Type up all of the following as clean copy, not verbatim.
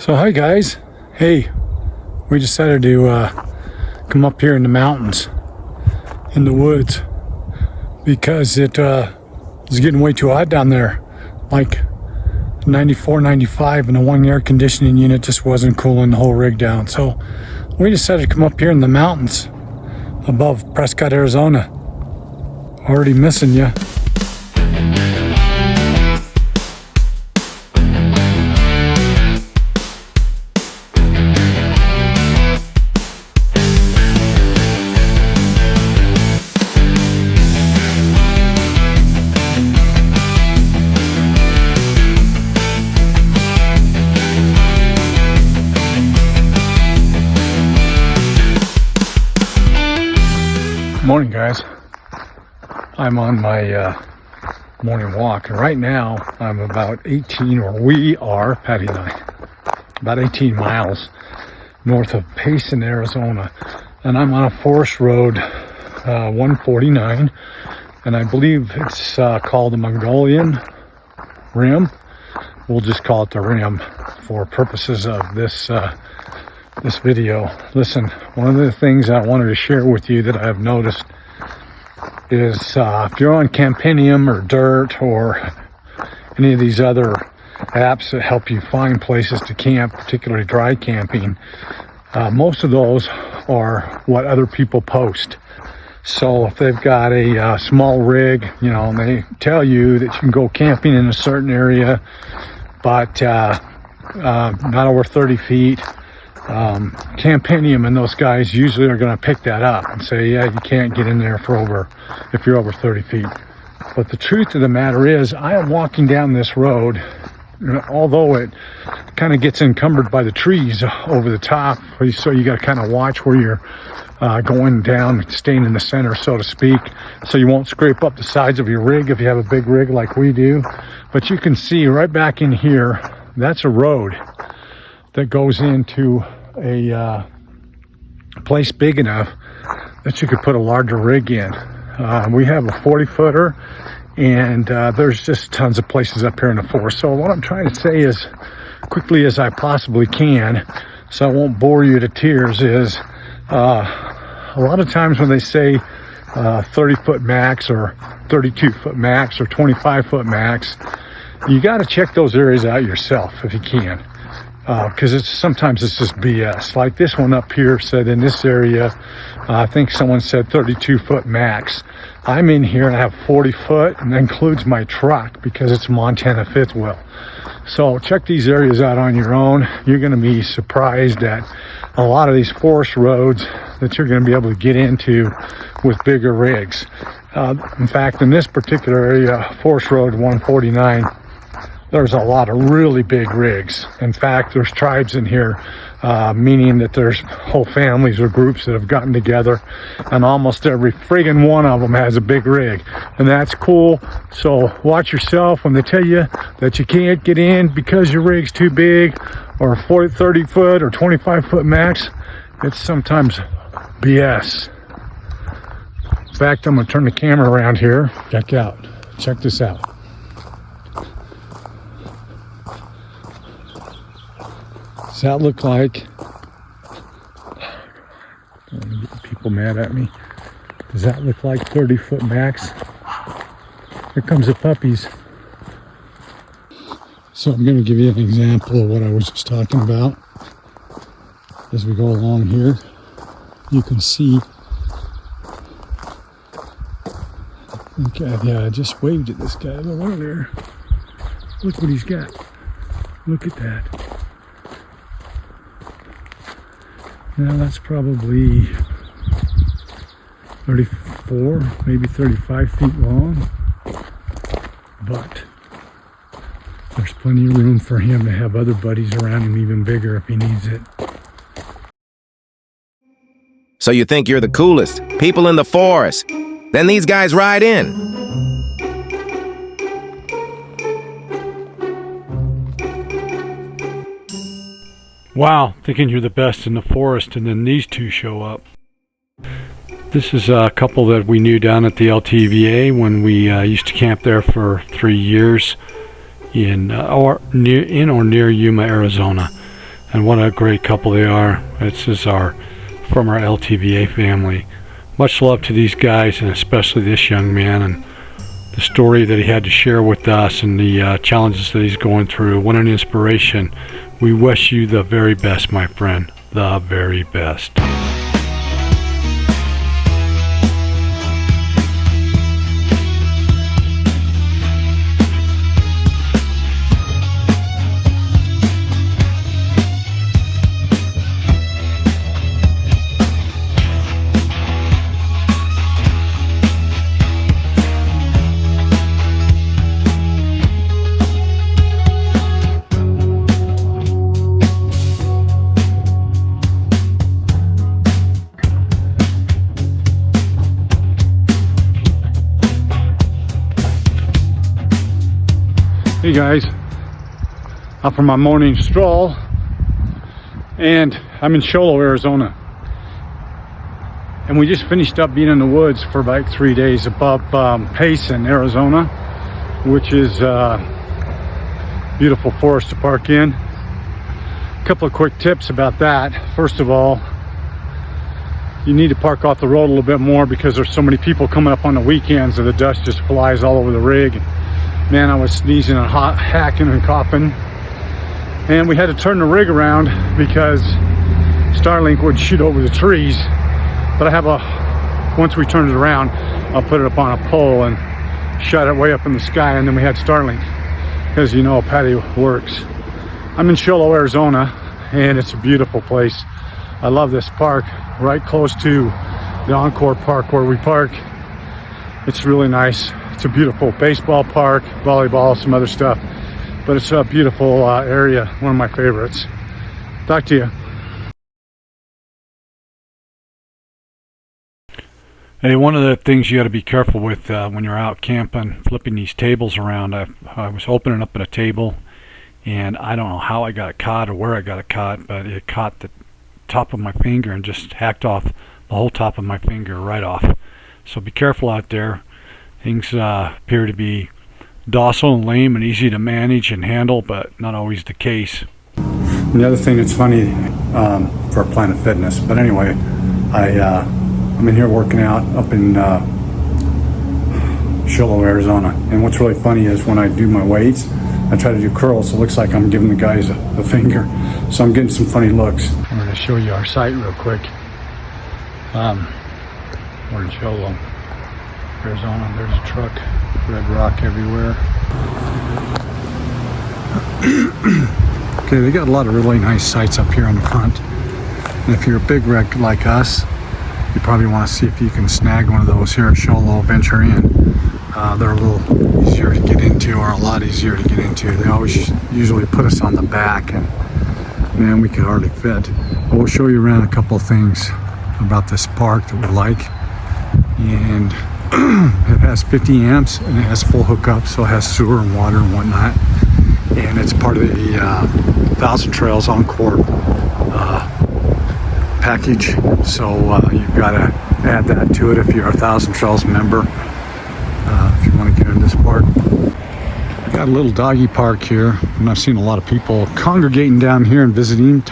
So hi guys, hey, we decided to come up here in the mountains, in the woods, because it was getting way too hot down there, like 94, 95, and the one air conditioning unit just wasn't cooling the whole rig down. So we decided to come up here in the mountains above Prescott, Arizona. Already missing you. Morning guys, I'm on my morning walk, and right now I'm about 18, or we are, Patty and I, about 18 miles north of Payson, Arizona, and I'm on a forest road, 149, and I believe it's called the Mogollon Rim. We'll just call it the Rim for purposes of this this video. Listen, one of the things I wanted to share with you that I've noticed is if you're on Campinium or Dirt or any of these other apps that help you find places to camp, particularly dry camping, most of those are what other people post. So if they've got a small rig, you know, and they tell you that you can go camping in a certain area, but not over 30 feet, Campinium and those guys usually are going to pick that up and say, yeah, you can't get in there for if you're over 30 feet. But the truth of the matter is, I am walking down this road, although it kind of gets encumbered by the trees over the top, so you got to kind of watch where you're going down, staying in the center, so to speak, so you won't scrape up the sides of your rig if you have a big rig like we do. But you can see right back in here, that's a road that goes into a place big enough that you could put a larger rig in. We have a 40-footer, and there's just tons of places up here in the forest. So what I'm trying to say is, quickly as I possibly can, so I won't bore you to tears, is a lot of times when they say 30-foot max or 32-foot max or 25-foot max, you got to check those areas out yourself if you can. Because sometimes it's just BS. Like this one up here said in this area, I think someone said 32-foot max. I'm in here and I have 40 foot, and that includes my truck because it's Montana fifth wheel. So check these areas out on your own. You're going to be surprised at a lot of these forest roads that you're going to be able to get into with bigger rigs. In fact, in this particular area, Forest Road 149, there's a lot of really big rigs. In fact, there's tribes in here, meaning that there's whole families or groups that have gotten together, and almost every friggin' one of them has a big rig. And that's cool. So watch yourself when they tell you that you can't get in because your rig's too big, or 40, 30 foot or 25 foot max. It's sometimes BS. In fact, I'm gonna turn the camera around here. Check this out. Does that look like, I don't want to get people mad at me, does that look like 30-foot max? Here comes the puppies. So I'm going to give you an example of what I was just talking about. As we go along here, you can see, I just waved at this guy over there. Look what he's got. Look at that. Now that's probably 34, maybe 35 feet long, but there's plenty of room for him to have other buddies around him even bigger if he needs it. So you think you're the coolest people in the forest? Then these guys ride in. Wow, thinking you're the best in the forest, and then these two show up. This is a couple that we knew down at the LTVA when we used to camp there for 3 years in or near Yuma, Arizona. And what a great couple they are. This is from our LTVA family. Much love to these guys, and especially this young man, and the story that he had to share with us, and the challenges that he's going through. What an inspiration. We wish you the very best, my friend. The very best. Hey guys, out for my morning stroll, and I'm in Sholo, Arizona, and we just finished up being in the woods for like 3 days above Payson, Arizona, which is a beautiful forest to park in. A couple of quick tips about that. First of all, you need to park off the road a little bit more because there's so many people coming up on the weekends that the dust just flies all over the rig. Man, I was sneezing and hacking and coughing, and we had to turn the rig around because Starlink would shoot over the trees. But I have once we turned it around, I'll put it up on a pole and shut it way up in the sky, and then we had Starlink, because you know patio works. I'm in Sholo, Arizona, and it's a beautiful place. I love this park, right close to the Encore park where we park. It's really nice. It's a beautiful baseball park, volleyball, some other stuff, but it's a beautiful area, one of my favorites. Talk to you. Hey, one of the things you got to be careful with when you're out camping, flipping these tables around. I was opening up at a table, and I don't know how I got it caught or where I got it caught, but it caught the top of my finger and just hacked off the whole top of my finger right off. So be careful out there. Things appear to be docile and lame and easy to manage and handle, but not always the case. And the other thing that's funny for Planet Fitness, but anyway, I'm in here working out up in Sholo, Arizona. And what's really funny is when I do my weights, I try to do curls, so it looks like I'm giving the guys a finger. So I'm getting some funny looks. I'm going to show you our site real quick. We're in Sholo, Arizona. There's a truck, red rock everywhere. Okay, they got a lot of really nice sites up here on the front. And if you're a big rig like us, you probably want to see if you can snag one of those here at Sholo Venture Inn. They're a little easier to get into, or a lot easier to get into. They always usually put us on the back, and man, we could hardly fit. But we'll show you around a couple of things about this park that we like. And it has 50 amps and it has full hookup, so it has sewer and water and whatnot. And it's part of the 1,000 Trails Encore package. So you've got to add that to it if you're a 1,000 Trails member. If you want to get into this park. We got a little doggy park here, and I've seen a lot of people congregating down here and visiting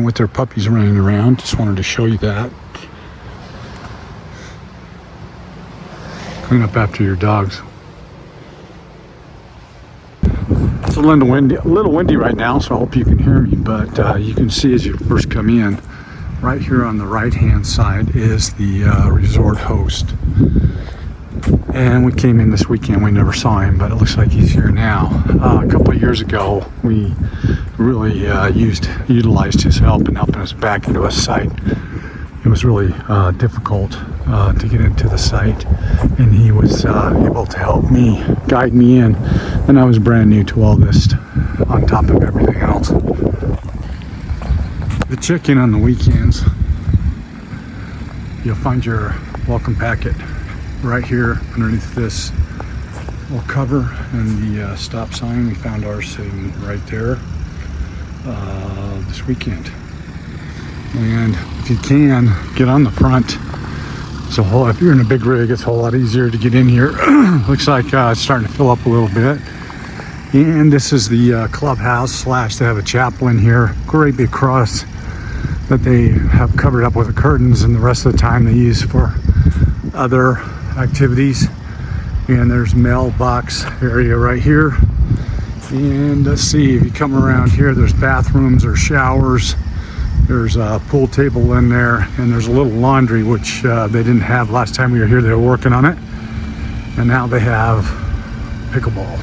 with their puppies running around. Just wanted to show you that. Clean up after your dogs. It's a little windy right now, so I hope you can hear me, but you can see as you first come in, right here on the right hand side is the resort host. And we came in this weekend, we never saw him, but it looks like he's here now. A couple of years ago, we really utilized his help in helping us back into a site. It was really difficult to get into the site, and he was able to help me, guide me in, and I was brand new to all this on top of everything else. The check-in on the weekends, you'll find your welcome packet right here underneath this little cover and the stop sign. We found ours sitting right there this weekend. And if you can, get on the front. So if you're in a big rig, it's a whole lot easier to get in here. Looks like it's starting to fill up a little bit. And this is the clubhouse slash they have a chapel in here. Great big cross that they have covered up with the curtains, and the rest of the time they use for other activities. And there's mailbox area right here. And let's see, if you come around here, there's bathrooms or showers. There's a pool table in there, and there's a little laundry, which they didn't have last time we were here. They were working on it. And now they have pickleball.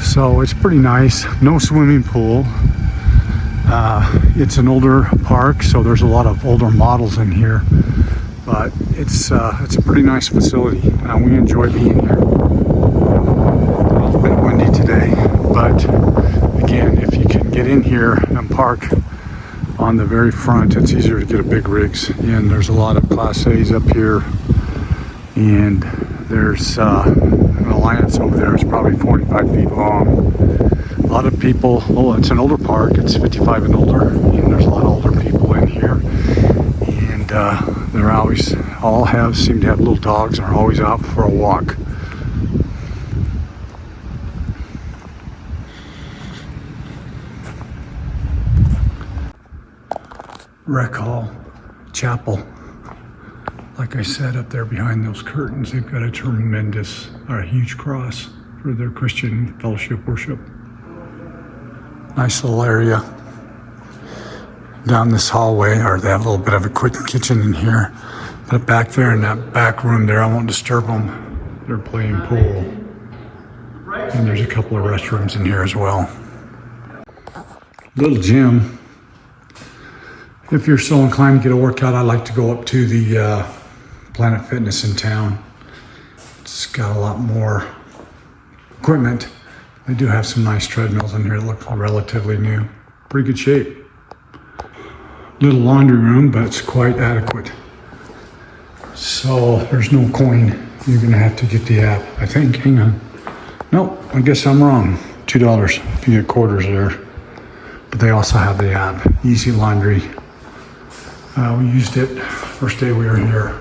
So it's pretty nice. No swimming pool. It's an older park, so there's a lot of older models in here. But it's a pretty nice facility. We enjoy being here. It's a bit windy today, but again, if you can get in here and park on the very front, it's easier to get a big rigs in. There's a lot of Class A's up here, and there's an Alliance over there. It's probably 45 feet long. A lot of people. Oh, it's an older park. It's 55 and older, and there's a lot of older people in here. And they're always seem to have little dogs and are always out for a walk. Rec Hall Chapel. Like I said, up there behind those curtains, they've got a huge cross for their Christian fellowship worship. Nice little area down this hallway, or they have a little bit of a quick kitchen in here. But back there in that back room there, I won't disturb them. They're playing pool. And there's a couple of restrooms in here as well. Little gym. If you're so inclined to get a workout, I like to go up to the Planet Fitness in town. It's got a lot more equipment. They do have some nice treadmills in here that look relatively new. Pretty good shape. Little laundry room, but it's quite adequate. So there's no coin. You're gonna have to get the app, I think. Hang on. Nope, I guess I'm wrong. $2 if you get quarters there. But they also have the app, Easy Laundry. We used it first day we were here.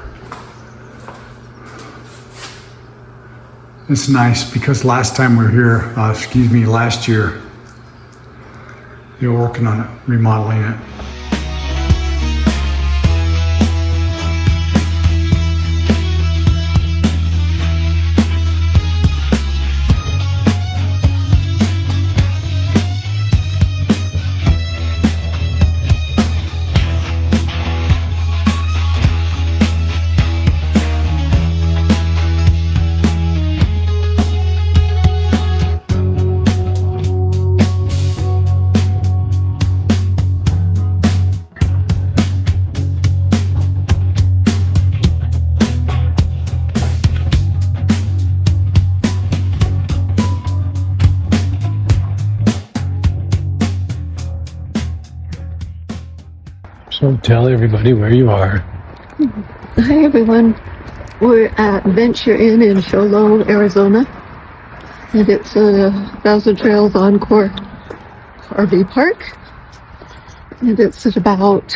It's nice because last time we were here, last year, they were working on it, remodeling it. So tell everybody where you are. Hi everyone. We're at Venture Inn in Mogollon, Arizona. And it's a Thousand Trails Encore RV park. And it's at about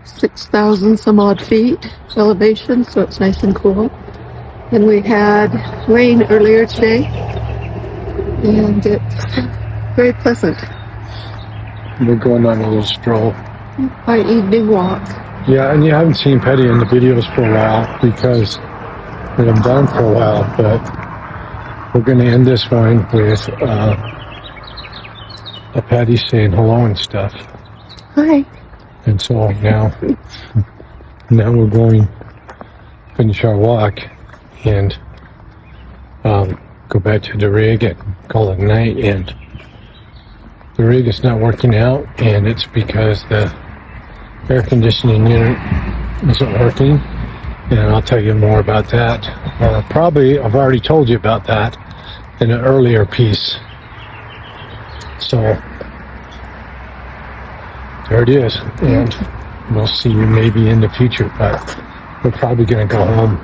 6,000 some odd feet elevation, so it's nice and cool. And we had rain earlier today, and it's very pleasant. We're going on a little stroll. Our evening walk. Yeah, and you haven't seen Petty in the videos for a while because we haven't done for a while, but we're going to end this one with a Petty saying hello and stuff. Hi. And so now we're going to finish our walk and go back to the rig and call it a night. And the rig is not working out, and it's because the air conditioning unit isn't working, and I'll tell you more about that. Probably I've already told you about that in an earlier piece. So there it is, and we'll see you maybe in the future, but we're probably going to go home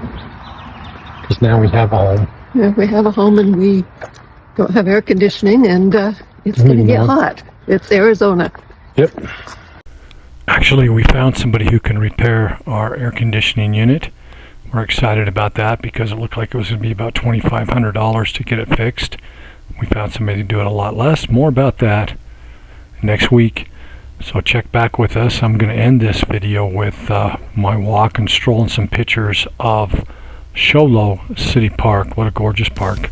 because now we have a home. Yeah, we have a home and we don't have air conditioning, and it's going to get hot. It's Arizona. Yep. Actually, we found somebody who can repair our air conditioning unit. We're excited about that because it looked like it was going to be about $2,500 to get it fixed. We found somebody to do it a lot less. More about that next week. So check back with us. I'm going to end this video with my walk and stroll and some pictures of Show Low City Park. What a gorgeous park.